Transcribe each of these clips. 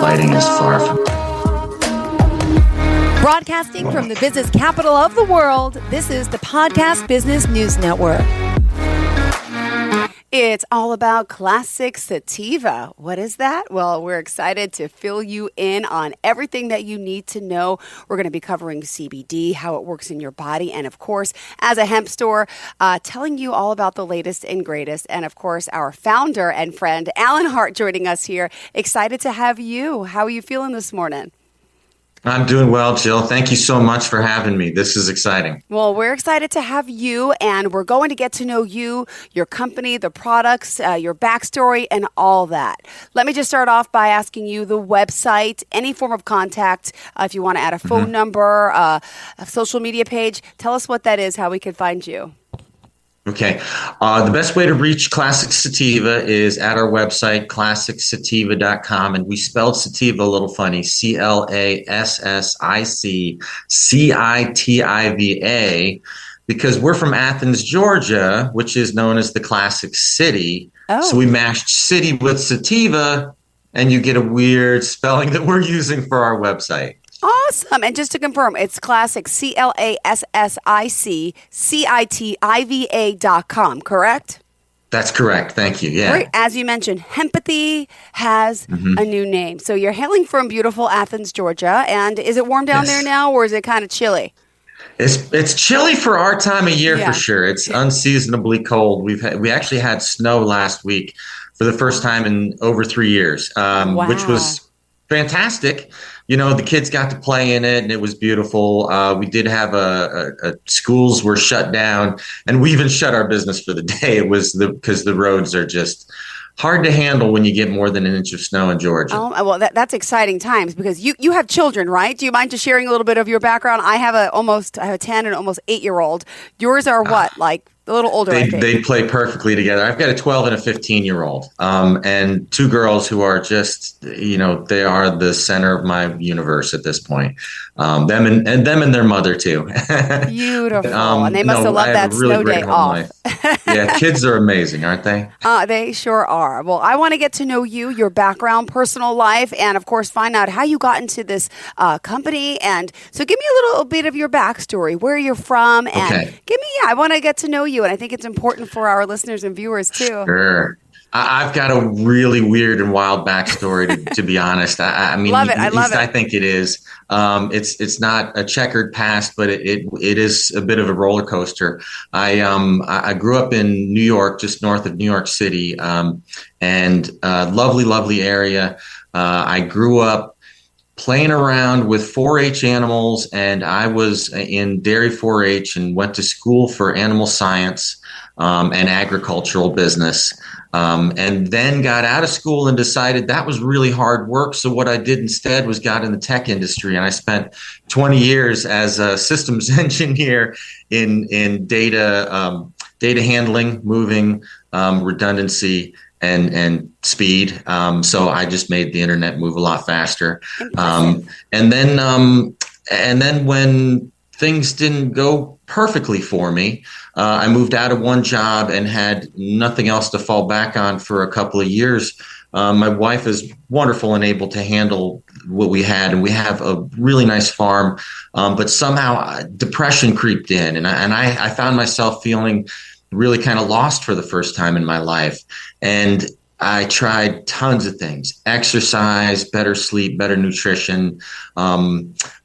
Lighting is far from... Broadcasting from the business capital of the world, this is the Podcast Business News Network. It's all about classic sativa. What is that? Well, we're excited to fill you in on everything that you need to know. We're going to be covering CBD, how it works in your body, and of course, as a hemp store, telling you all about the latest and greatest. And of course, our founder and friend, Alan Hart, joining us here. Excited to have you. How are you feeling this morning? I'm doing well, Jill. Thank you so much for having me. This is exciting. Well, we're excited to have you, and we're going to get to know you, your company, the products, your backstory, and all that. Let me just start off by asking you the website, any form of contact, if you want to add a phone number, a social media page. Tell us what that is, how we can find you. Okay. The best way to reach Classic Citiva is at our website, classicsativa.com. And we spelled sativa a little funny, ClassicCitiva, because we're from Athens, Georgia, which is known as the Classic City. Oh. So we mashed city with sativa, and you get a weird spelling that we're using for our website. Awesome. And just to confirm, it's classic, ClassicCitiva.com, correct? That's correct. Thank you. Yeah. Great. As you mentioned, Hempathy has a new name. So you're hailing from beautiful Athens, Georgia. And is it warm down there now, or is it kind of chilly? It's chilly for our time of year, for sure. It's unseasonably cold. We actually had snow last week for the first time in over 3 years, which was fantastic. You know, the kids got to play in it, and it was beautiful. We did have schools were shut down, and we even shut our business for the day. It was because the roads are just hard to handle when you get more than an inch of snow in Georgia. Oh, well, that's exciting times, because you have children, right? Do you mind just sharing a little bit of your background? I have a 10 and almost 8-year-old. Yours are what, like a little older? They play perfectly together. I've got a 12 and a 15-year-old, and 2 girls who are just, they are the center of my universe at this point. Them and their mother too. Beautiful, and they must have loved that snow day off. Yeah, kids are amazing, aren't they? They sure are. Well, I want to get to know you, your background, personal life, and of course, find out how you got into this company. And so, give me a little bit of your backstory, where you're from, and I want to get to know you. And I think it's important for our listeners and viewers too. Sure. I've got a really weird and wild backstory, to be honest. I mean, love it. I love it. I think it is. It's not a checkered past, but it is a bit of a roller coaster. I grew up in New York, just north of New York City, and lovely area. I grew up playing around with 4-H animals, and I was in dairy 4-H and went to school for animal science and agricultural business, and then got out of school and decided that was really hard work. So what I did instead was got in the tech industry, and I spent 20 years as a systems engineer in data handling, moving, redundancy, and speed. So I just made the internet move a lot faster. And then when things didn't go perfectly for me, I moved out of one job and had nothing else to fall back on for a couple of years. My wife is wonderful and able to handle what we had, and we have a really nice farm. But somehow depression creeped in, and I found myself feeling really kind of lost for the first time in my life. And I tried tons of things: exercise, better sleep, better nutrition,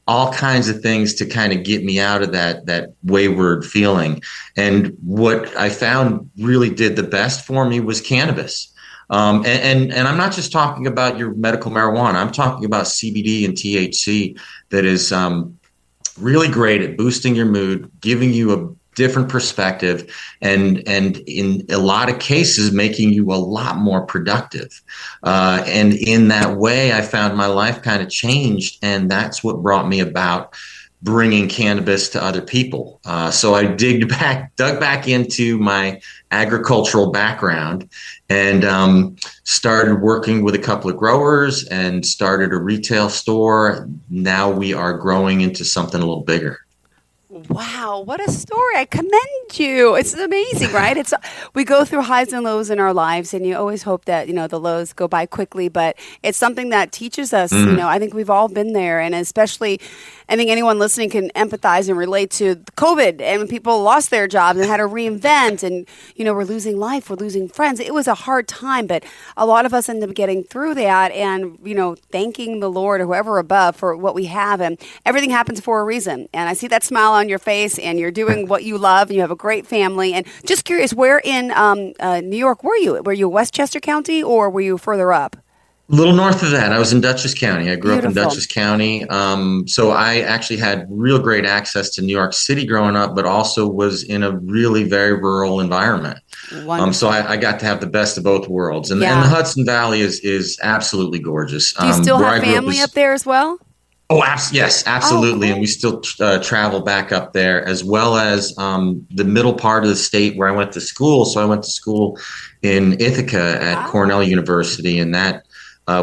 all kinds of things to kind of get me out of that wayward feeling. And what I found really did the best for me was cannabis. And I'm not just talking about your medical marijuana. I'm talking about CBD and THC that is really great at boosting your mood, giving you a different perspective, and in a lot of cases making you a lot more productive. And in that way, I found my life kind of changed, and that's what brought me about bringing cannabis to other people. So I dug back into my agricultural background and started working with a couple of growers and started a retail store. Now we are growing into something a little bigger. Wow, what a story. I commend you. It's amazing, right? It's we go through highs and lows in our lives and you always hope that, the lows go by quickly, but it's something that teaches us, Mm. I think we've all been there and especially I think anyone listening can empathize and relate to COVID and when people lost their jobs and had to reinvent and we're losing life, we're losing friends. It was a hard time, but a lot of us end up getting through that and thanking the Lord or whoever above for what we have and everything happens for a reason. And I see that smile on your face and you're doing what you love and you have a great family. And just curious, where in New York were you? Were you Westchester County or were you further up? A little north of that, I was in Dutchess County. I grew up in Beautiful. Dutchess County. So I actually had real great access to New York City growing up, but also was in a really very rural environment. So Wonderful. I got to have the best of both worlds. And the Yeah. Hudson Valley is absolutely gorgeous. Do you still Where have I grew up family up was, there as well? oh, yes, Oh, absolutely. And we cool. still travel back up there, as well as the middle part of the state where I went to school. So I went to school in Ithaca at Ah. Cornell University, and that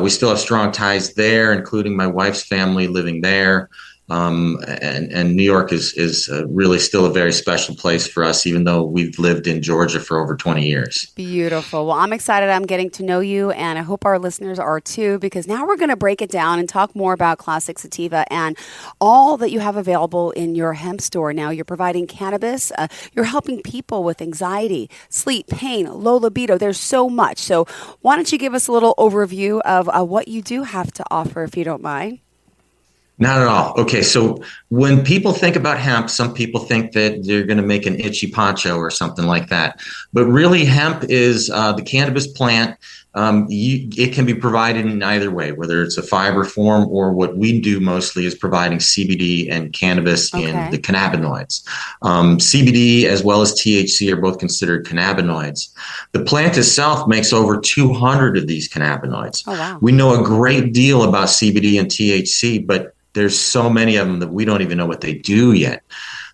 we still have strong ties there, including my wife's family living there. And New York is really still a very special place for us, even though we've lived in Georgia for over 20 years. Beautiful. Well, I'm excited. I'm getting to know you, and I hope our listeners are too, because now we're going to break it down and talk more about Classic Sativa and all that you have available in your hemp store. Now, you're providing cannabis, you're helping people with anxiety, sleep, pain, low libido. There's so much. So, why don't you give us a little overview of what you do have to offer, if you don't mind? Not at all. Okay, so when people think about hemp, some people think that they're going to make an itchy poncho or something like that. But really, hemp is the cannabis plant. It can be provided in either way, whether it's a fiber form or what we do mostly is providing CBD and cannabis in the Okay. cannabinoids. CBD as well as THC are both considered cannabinoids. The plant itself makes over 200 of these cannabinoids. Oh, wow. We know a great deal about CBD and THC, but there's so many of them that we don't even know what they do yet.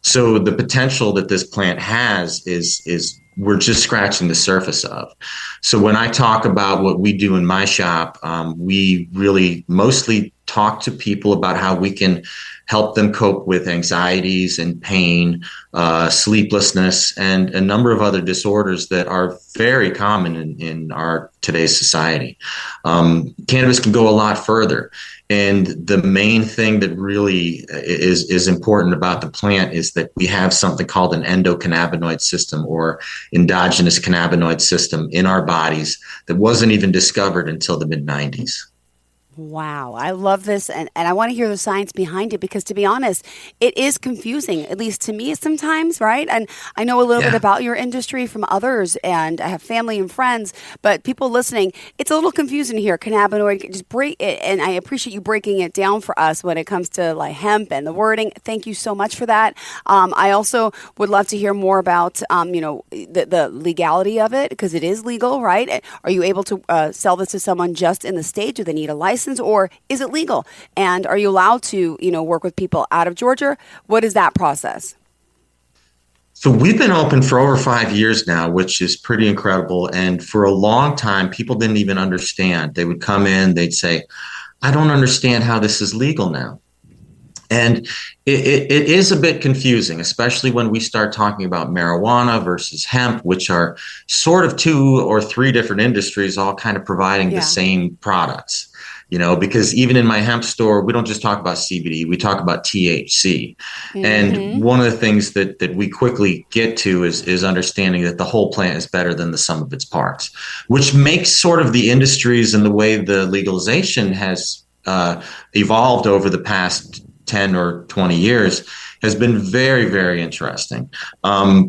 So the potential that this plant has is we're just scratching the surface of. So when I talk about what we do in my shop, we really mostly talk to people about how we can help them cope with anxieties and pain, sleeplessness, and a number of other disorders that are very common in our today's society. Cannabis can go a lot further. And the main thing that really is important about the plant is that we have something called an endocannabinoid system or endogenous cannabinoid system in our bodies that wasn't even discovered until the mid 90s. Wow, I love this, and I want to hear the science behind it because, to be honest, it is confusing, at least to me sometimes, right? And I know a little bit Yeah. about your industry from others, and I have family and friends, but people listening, it's a little confusing here. Cannabinoid, just break it, and I appreciate you breaking it down for us when it comes to like hemp and the wording. Thank you so much for that. I also would love to hear more about, the legality of it because it is legal, right? Are you able to sell this to someone just in the state? Do they need a license? Or is it legal? And are you allowed to, work with people out of Georgia? What is that process? So we've been open for over 5 years now, which is pretty incredible. And for a long time, people didn't even understand. They would come in, they'd say, I don't understand how this is legal now. And it is a bit confusing, especially when we start talking about marijuana versus hemp, which are sort of two or three different industries all kind of providing the Yeah. same products. Because even in my hemp store, we don't just talk about CBD, we talk about THC. And Mm-hmm. one of the things that we quickly get to is understanding that the whole plant is better than the sum of its parts, which makes sort of the industries and the way the legalization has evolved over the past 10 or 20 years has been very, very interesting.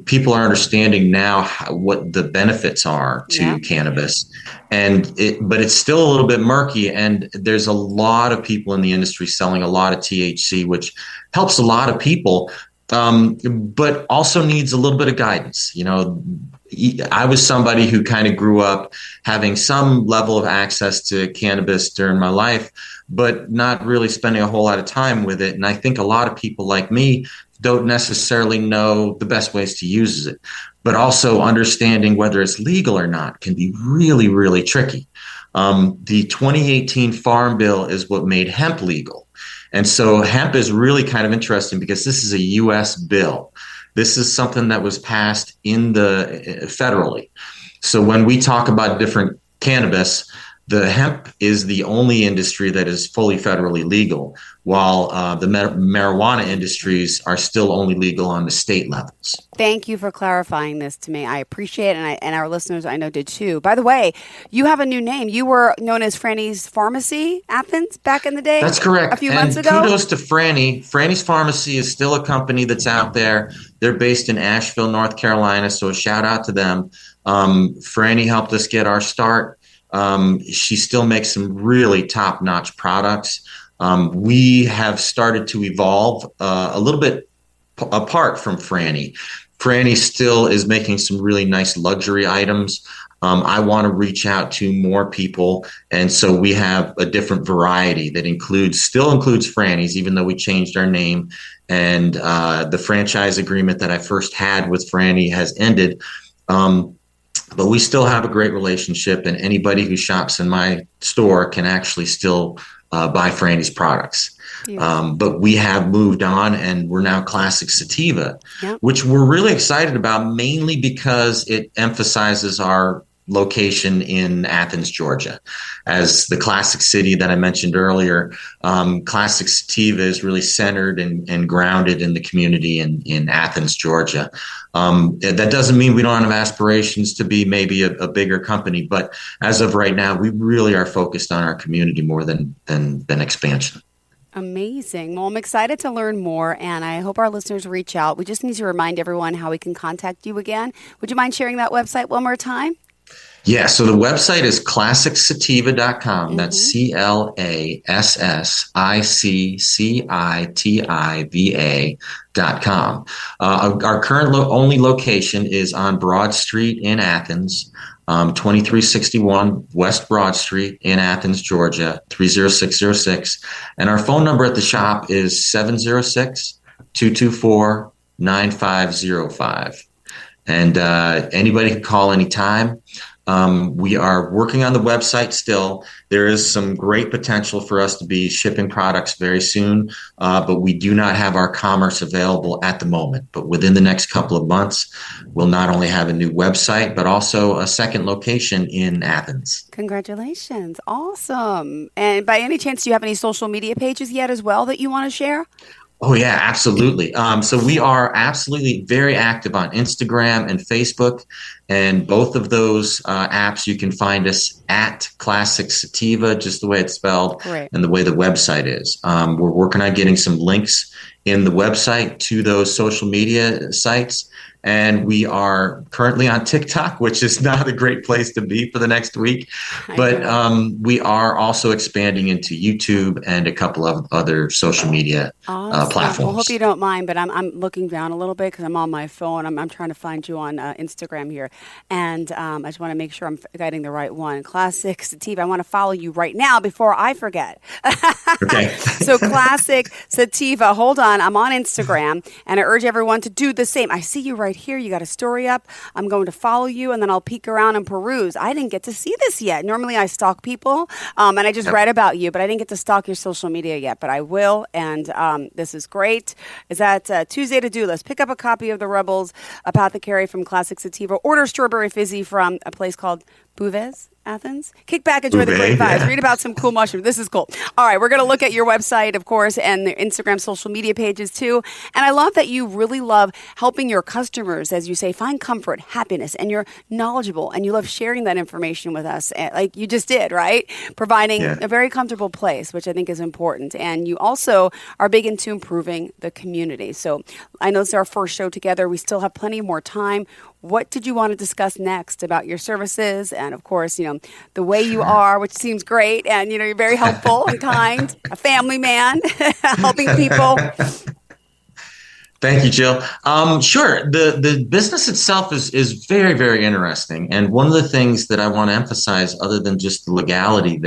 People are understanding now what the benefits are Yeah. to cannabis, but it's still a little bit murky. And there's a lot of people in the industry selling a lot of THC, which helps a lot of people, but also needs a little bit of guidance. I was somebody who kind of grew up having some level of access to cannabis during my life, but not really spending a whole lot of time with it. And I think a lot of people like me don't necessarily know the best ways to use it, but also understanding whether it's legal or not can be really, really tricky. The 2018 Farm Bill is what made hemp legal. And so hemp is really kind of interesting because this is a U.S. bill. This is something that was passed in the federally. So when we talk about different cannabis, the hemp is the only industry that is fully federally legal, while the marijuana industries are still only legal on the state levels. Thank you for clarifying this to me. I appreciate it, and our listeners I know did too. By the way, you have a new name. You were known as Franny's Pharmacy, Athens, back in the day? That's correct. A few months ago? Kudos to Franny. Franny's Pharmacy is still a company that's out there. They're based in Asheville, North Carolina, so a shout out to them. Franny helped us get our start. She still makes some really top-notch products. We have started to evolve a little bit apart from Franny. Franny still is making some really nice luxury items. I want to reach out to more people, and so we have a different variety that still includes Franny's, even though we changed our name. And the franchise agreement that I first had with Franny has ended. But we still have a great relationship, and anybody who shops in my store can actually still buy Franny's products. But we have moved on, and we're now Classic Citiva, which we're really excited about, mainly because it emphasizes our location in Athens, Georgia. As the classic city that I mentioned earlier, Classic Citiva is really centered and grounded in the community in Athens, Georgia. That doesn't mean we don't have aspirations to be maybe a bigger company, but as of right now, we really are focused on our community more than expansion. Amazing. Well, I'm excited to learn more, and I hope our listeners reach out. We just need to remind everyone how we can contact you again. Would you mind sharing that website one more time? Yeah, so the website is classiccitiva.com. That's ClassicCitiva.com. Our current only location is on Broad Street in Athens, 2361 West Broad Street in Athens, Georgia, 30606. And our phone number at the shop is 706-224-9505. And anybody can call anytime. We are working on the website still. There is some great potential for us to be shipping products very soon, but we do not have our commerce available at the moment. But within the next couple of months, we'll not only have a new website, but also a second location in Athens. Congratulations. Awesome. And by any chance, do you have any social media pages yet as well that you want to share? Oh, yeah, absolutely. So we are absolutely very active on Instagram and Facebook, and both of those apps, you can find us at Classic Citiva, just the way it's spelled, and the way the website is. We're working on getting some links in the website to those social media sites. And we are currently on TikTok, which is not a great place to be for the next week. But we are also expanding into YouTube and a couple of other social media platforms. Well, hope you don't mind, but I'm looking down a little bit because I'm on my phone. I'm trying to find you on Instagram here. And I just want to make sure I'm getting the right one. Classic Citiva. I want to follow you right now before I forget. Okay. So Classic Citiva. Hold on. I'm on Instagram, and I urge everyone to do the same. I see you right here. You got a story up. I'm going to follow you, and then I'll peek around and peruse. I didn't get to see this yet. Normally I stalk people, and I just read about you, but I didn't get to stalk your social media yet, but I will, and this is great. Is that Tuesday to-do list? Pick up a copy of The Rebels Apothecary from Classic Citiva. Order Strawberry Fizzy from a place called Bouvet's, Athens. Kick back, enjoy the great vibes. Read about some cool mushrooms. This is cool. All right, we're going to look at your website, of course, and the Instagram social media pages too. And I love that you really love helping your customers, as you say, find comfort, happiness, and you're knowledgeable, and you love sharing that information with us, like you just did, right? Providing a very comfortable place, which I think is important. And you also are big into improving the community. So I know this is our first show together. We still have plenty more time. What did you want to discuss next about your services and, of course, the way you are, which seems great, and, you're very helpful and kind, a family man, helping people. Thank you, Jill. Sure. The business itself is very, very interesting. And one of the things that I want to emphasize, other than just the legality,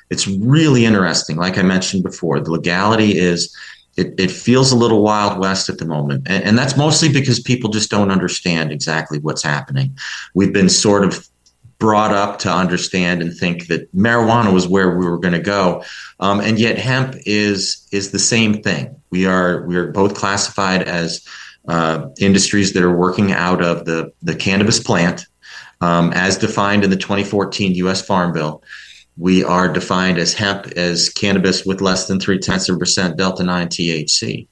it's really interesting. Like I mentioned before, the legality is it feels a little Wild West at the moment. And that's mostly because people just don't understand exactly what's happening. We've been sort of brought up to understand and think that marijuana was where we were going to go, and yet hemp is the same thing. We are both classified as industries that are working out of the cannabis plant, as defined in the 2014 U.S. Farm Bill. We are defined as hemp as cannabis with less than 0.3% delta-9 THC.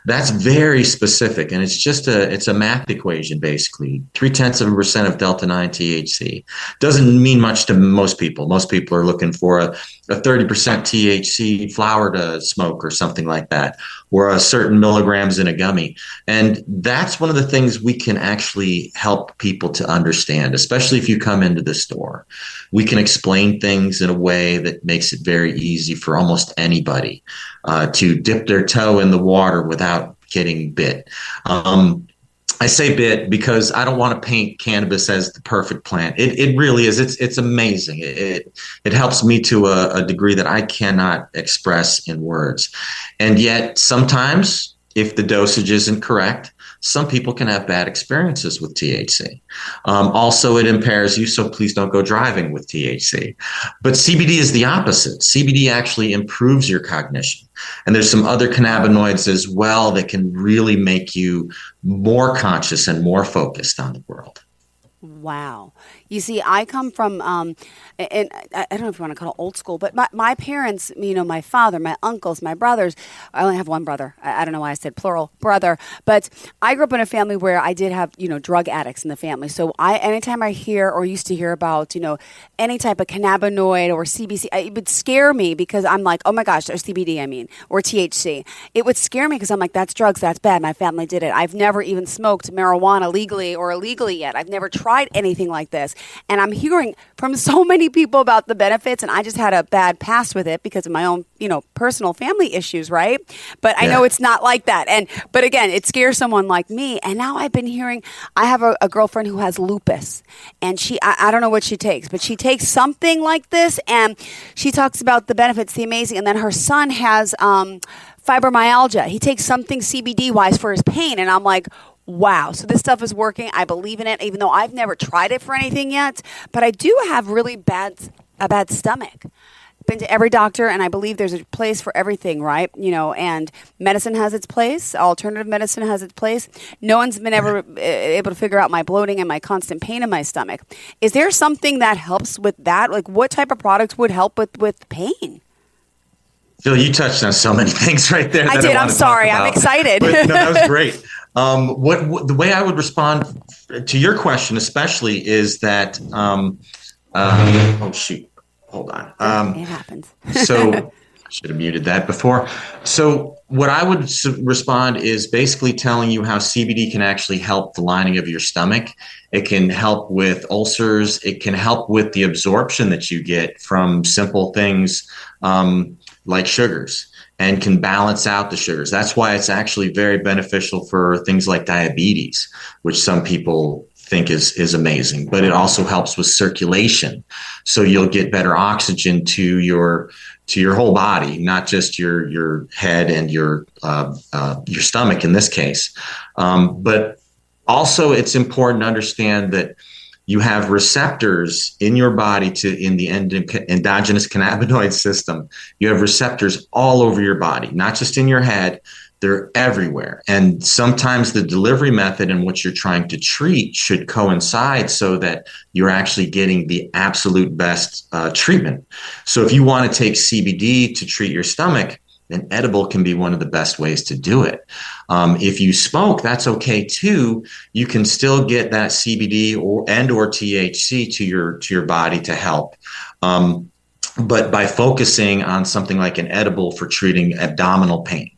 That's very specific, and it's a math equation basically. 0.3% of delta-9 THC doesn't mean much to most people. Most people are looking for a 30% THC flower to smoke or something like that, or a certain milligrams in a gummy. And that's one of the things we can actually help people to understand, especially if you come into the store. We can explain things in a way that makes it very easy for almost anybody to dip their toe in the water without getting bit. I say bit because I don't want to paint cannabis as the perfect plant. It really is. It's amazing. It helps me to a degree that I cannot express in words. And yet sometimes if the dosage isn't correct, some people can have bad experiences with THC. Also, it impairs you, so please don't go driving with THC. But CBD is the opposite. CBD actually improves your cognition. And there's some other cannabinoids as well that can really make you more conscious and more focused on the world. Wow. You see, I come from, and I don't know if you want to call it old school, but my parents, my father, my uncles, my brothers, I only have one brother. I don't know why I said plural brother, but I grew up in a family where I did have, drug addicts in the family. So anytime I hear or used to hear about, any type of cannabinoid or CBC, it would scare me because I'm like, oh my gosh, or CBD, or THC. It would scare me because I'm like, that's drugs, that's bad. My family did it. I've never even smoked marijuana legally or illegally yet. I've never tried anything like this. And I'm hearing from so many people about the benefits, and I just had a bad past with it because of my own, personal family issues, right? But I know it's not like that. But again, it scares someone like me. And now I've been hearing, I have a girlfriend who has lupus, and I don't know what she takes, but she takes something like this, and she talks about the benefits, the amazing. And then her son has fibromyalgia. He takes something CBD-wise for his pain, and I'm like, wow. So this stuff is working. I believe in it, even though I've never tried it for anything yet. But I do have really a bad stomach. Been to every doctor, and I believe there's a place for everything, right? And medicine has its place. Alternative medicine has its place. No one's been ever able to figure out my bloating and my constant pain in my stomach. Is there something that helps with that? Like, what type of products would help with pain? Phil, you touched on so many things right there. I did. I'm sorry. I'm excited. But, no, that was great. What the way I would respond to your question, especially, is that oh shoot, hold on. It happens. So I should have muted that before. So what I would respond is basically telling you how CBD can actually help the lining of your stomach. It can help with ulcers. It can help with the absorption that you get from simple things like sugars, and can balance out the sugars. That's why it's actually very beneficial for things like diabetes, which some people think is amazing. But it also helps with circulation, so you'll get better oxygen to your whole body, not just your head and your stomach in this case. But also, it's important to understand that you have receptors in your body in the endogenous cannabinoid system. You have receptors all over your body, not just in your head. They're everywhere. And sometimes the delivery method and what you're trying to treat should coincide so that you're actually getting the absolute best treatment. So if you want to take CBD to treat your stomach, an edible can be one of the best ways to do it. If you smoke, that's okay too. You can still get that CBD or THC to your body to help. But by focusing on something like an edible for treating abdominal pain,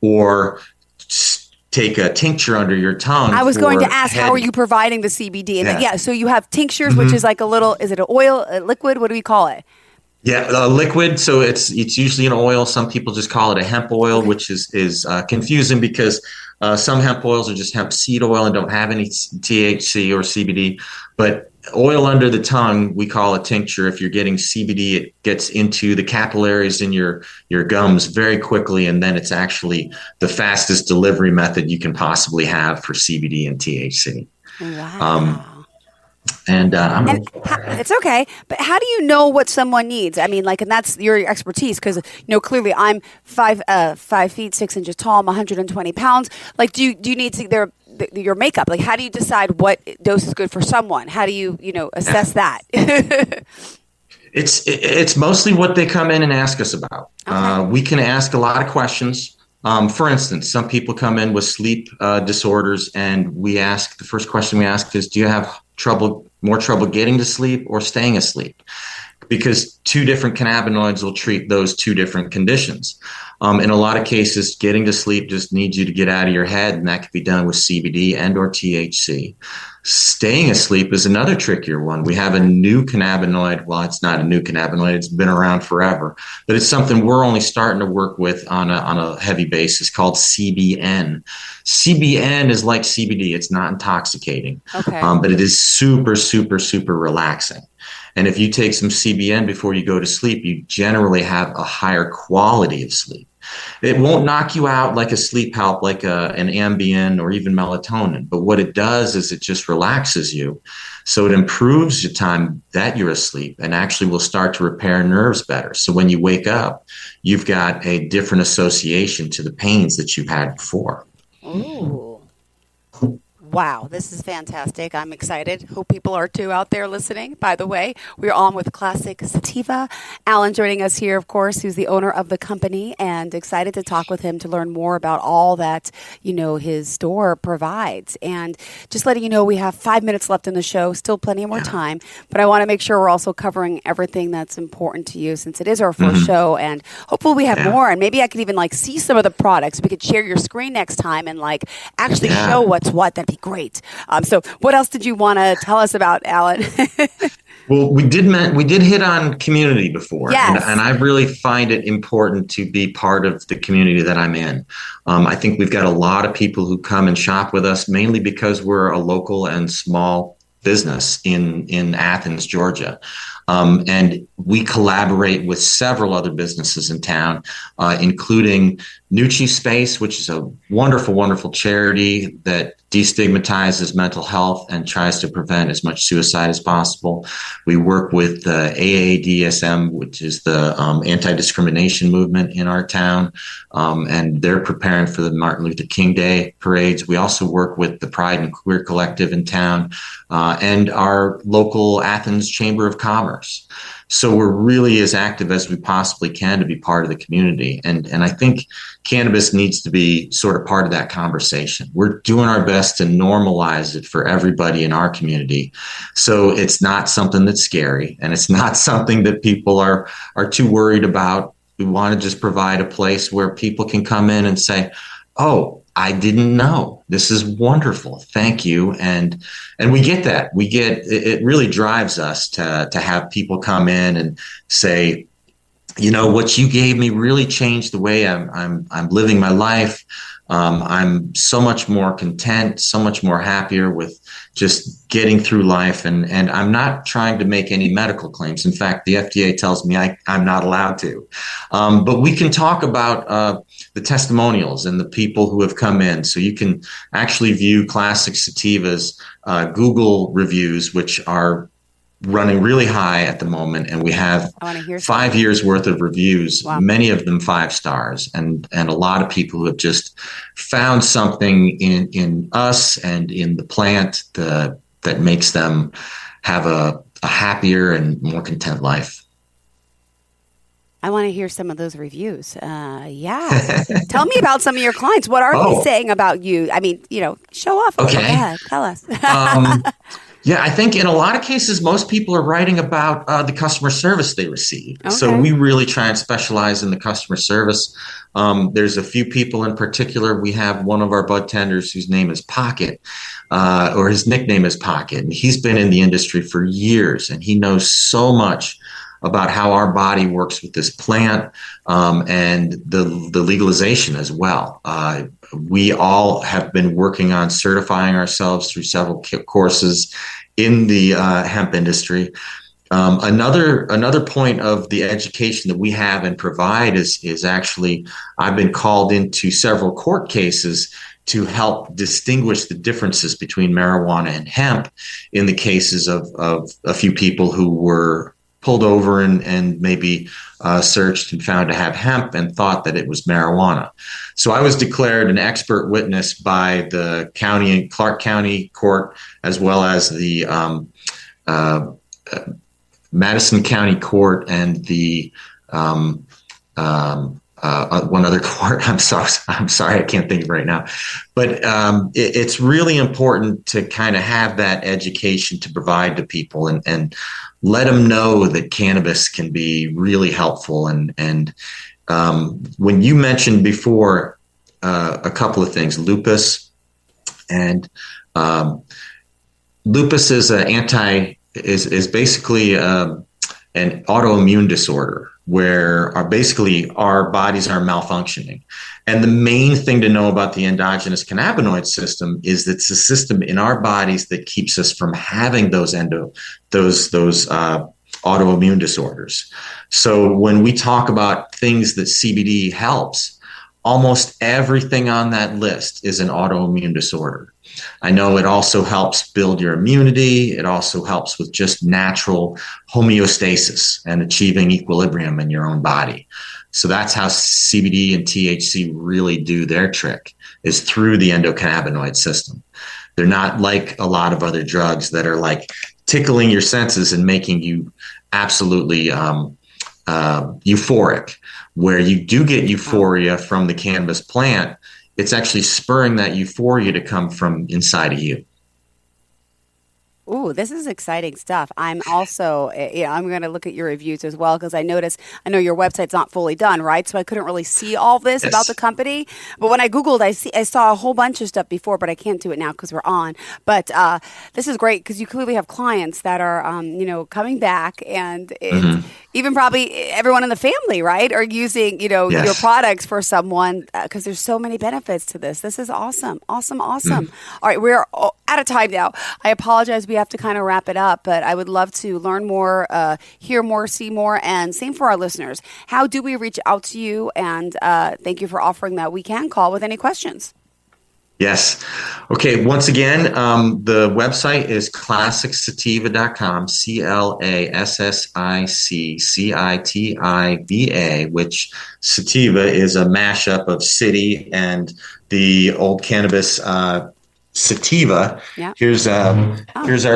or take a tincture under your tongue. I was going to ask, how are you providing the CBD? And so you have tinctures, which is like a little, is it an oil, a liquid? What do we call it? Yeah, liquid. So it's usually an oil. Some people just call it a hemp oil, which is confusing because some hemp oils are just hemp seed oil and don't have any THC or CBD. But oil under the tongue, we call a tincture. If you're getting CBD, it gets into the capillaries in your gums very quickly, and then it's actually the fastest delivery method you can possibly have for CBD and THC. Wow. And It's okay, but how do you know what someone needs? I mean, like, and that's your expertise because clearly I'm 5 feet 6 inches tall. I'm 120 pounds. Like, do you need to your makeup? Like, how do you decide what dose is good for someone? How do you assess that? it's mostly what they come in and ask us about. Okay. We can ask a lot of questions. For instance, some people come in with sleep disorders, and the first question we ask is, do you have more trouble getting to sleep or staying asleep? Because two different cannabinoids will treat those two different conditions. In a lot of cases, getting to sleep just needs you to get out of your head, and that can be done with CBD and or THC. Staying asleep is another trickier one. We have a new cannabinoid. Well, it's not a new cannabinoid. It's been around forever, but it's something we're only starting to work with on a heavy basis called CBN. CBN is like CBD. It's not intoxicating, Okay. But it is super, super, super relaxing. And if you take some CBN before you go to sleep, you generally have a higher quality of sleep. It won't knock you out like a sleep help, like an Ambien or even melatonin. But what it does is it just relaxes you. So it improves the time that you're asleep and actually will start to repair nerves better. So when you wake up, you've got a different association to the pains that you've had before. Ooh. Wow, this is fantastic. I'm excited. Hope people are too out there listening. By the way, we're on with Classic Citiva. Alan joining us here, of course, who's the owner of the company, and excited to talk with him to learn more about all that, his store provides. And just letting you know, we have 5 minutes left in the show, still plenty more time, but I want to make sure we're also covering everything that's important to you since it is our first show, and hopefully we have more, and maybe I could even see some of the products. We could share your screen next time and actually show what's what. That'd be great. So what else did you want to tell us about, Alan? Well, we did hit on community before, yes. and I really find it important to be part of the community that I'm in. I think we've got a lot of people who come and shop with us, mainly because we're a local and small business in Athens, Georgia. And we collaborate with several other businesses in town, including Nucci Space, which is a wonderful, wonderful charity that destigmatizes mental health and tries to prevent as much suicide as possible. We work with AADSM, which is the anti-discrimination movement in our town, and they're preparing for the Martin Luther King Day parades. We also work with the Pride and Queer Collective in town and our local Athens Chamber of Commerce. So we're really as active as we possibly can to be part of the community. And I think cannabis needs to be sort of part of that conversation. We're doing our best to normalize it for everybody in our community. So it's not something that's scary, and it's not something that people are too worried about. We want to just provide a place where people can come in and say, oh, I didn't know. This is wonderful. Thank you. And we get that. It really drives us to have people come in and say, what you gave me really changed the way I'm living my life. I'm so much more content, so much more happier with just getting through life. And I'm not trying to make any medical claims. In fact, the FDA tells me I'm not allowed to. But we can talk about the testimonials and the people who have come in. So you can actually view Classic Sativa's Google reviews, which are running really high at the moment, and we have 5 years worth of reviews. Wow. Many of them 5 stars, and a lot of people who have just found something in us and in the plant that makes them have a happier and more content life. I want to hear some of those reviews. Yeah. Tell me about some of your clients. What are they saying about you? I mean, show off. Okay. Go ahead. Tell us. Yeah, I think in a lot of cases, most people are writing about the customer service they receive. Okay. So we really try and specialize in the customer service. There's a few people in particular. We have one of our bud tenders whose name is Pocket, or his nickname is Pocket. And he's been in the industry for years, and he knows so much about how our body works with this plant and the legalization as well. We all have been working on certifying ourselves through several courses in the hemp industry. Another point of the education that we have and provide is actually, I've been called into several court cases to help distinguish the differences between marijuana and hemp in the cases of a few people who were pulled over and maybe searched and found to have hemp and thought that it was marijuana. So I was declared an expert witness by the county, Clark County Court, as well as the Madison County Court and the one other court. I'm sorry, I can't think of it right now. But it's really important to kind of have that education to provide to people and let them know that cannabis can be really helpful. And when you mentioned before a couple of things, lupus, and lupus is is basically an autoimmune disorder where our bodies are malfunctioning. And the main thing to know about the endogenous cannabinoid system is that it's a system in our bodies that keeps us from having those autoimmune disorders. So when we talk about things that CBD helps, almost everything on that list is an autoimmune disorder. I know it also helps build your immunity. It also helps with just natural homeostasis and achieving equilibrium in your own body. So that's how CBD and THC really do their trick, is through the endocannabinoid system. They're not like a lot of other drugs that are like tickling your senses and making you absolutely euphoric. Where you do get euphoria from the cannabis plant, it's actually spurring that euphoria to come from inside of you. Ooh, this is exciting stuff. I'm also, I'm going to look at your reviews as well, because I know your website's not fully done, right? So I couldn't really see all this about the company. But when I Googled, I saw a whole bunch of stuff before, but I can't do it now because we're on. But this is great because you clearly have clients that are, coming back, and even probably everyone in the family, right, are using, your products for someone, because there's so many benefits to this. This is awesome. Awesome. All right, we're out of time now. I apologize. We have to kind of wrap it up, but I would love to learn more, hear more, see more, and same for our listeners. How do we reach out to you? And thank you for offering that we can call with any questions. Yes. Okay. Once again, the website is classicsativa.com, CLASSICCITIVA, which sativa is a mashup of city and the old cannabis sativa. Yeah. Here's our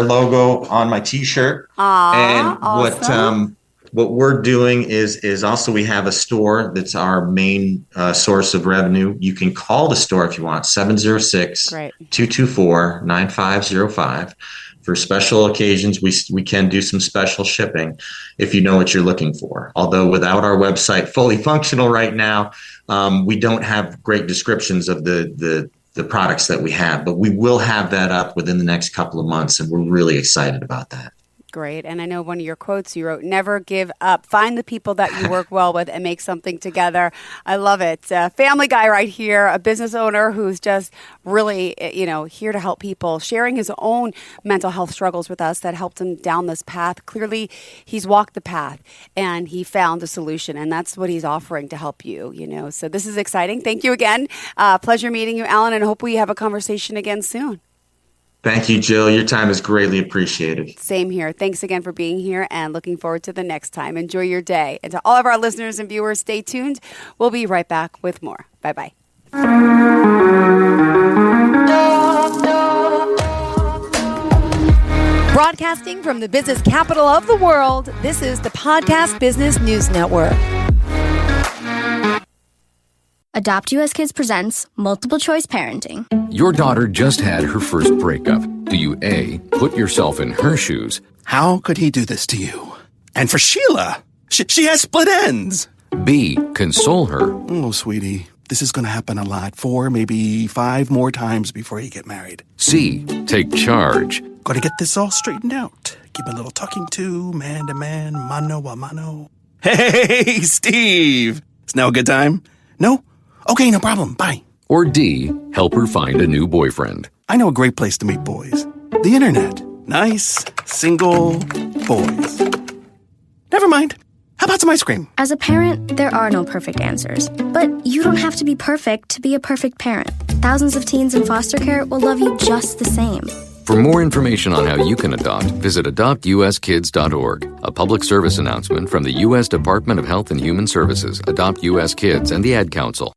logo on my T-shirt. And awesome. What we're doing is also we have a store that's our main source of revenue. You can call the store if you want, 706-224-9505. For special occasions, we can do some special shipping if you know what you're looking for. Although without our website fully functional right now, we don't have great descriptions of the products that we have, but we will have that up within the next couple of months, and we're really excited about that. Great. And I know one of your quotes you wrote, never give up. Find the people that you work well with and make something together. I love it. Family guy right here, a business owner who's just really, here to help people, sharing his own mental health struggles with us that helped him down this path. Clearly, he's walked the path and he found a solution, and that's what he's offering to help you, So this is exciting. Thank you again. Pleasure meeting you, Alan, and hope we have a conversation again soon. Thank you, Jill. Your time is greatly appreciated. Same here. Thanks again for being here, and looking forward to the next time. Enjoy your day. And to all of our listeners and viewers, stay tuned. We'll be right back with more. Bye-bye. Broadcasting from the business capital of the world, this is the Podcast Business News Network. Adopt US Kids presents Multiple Choice Parenting. Your daughter just had her first breakup. Do you A, put yourself in her shoes? How could he do this to you? And for Sheila, she has split ends. B, console her. Oh, sweetie, this is going to happen a lot. 4, maybe 5 more times before you get married. C, take charge. Got to get this all straightened out. Give a little talking to, man to man, mano a mano. Hey, Steve! Is now a good time? No? Okay, no problem. Bye. Or D, help her find a new boyfriend. I know a great place to meet boys. The internet. Nice, single boys. Never mind. How about some ice cream? As a parent, there are no perfect answers. But you don't have to be perfect to be a perfect parent. Thousands of teens in foster care will love you just the same. For more information on how you can adopt, visit adoptuskids.org. A public service announcement from the U.S. Department of Health and Human Services, Adopt U.S. Kids, and the Ad Council.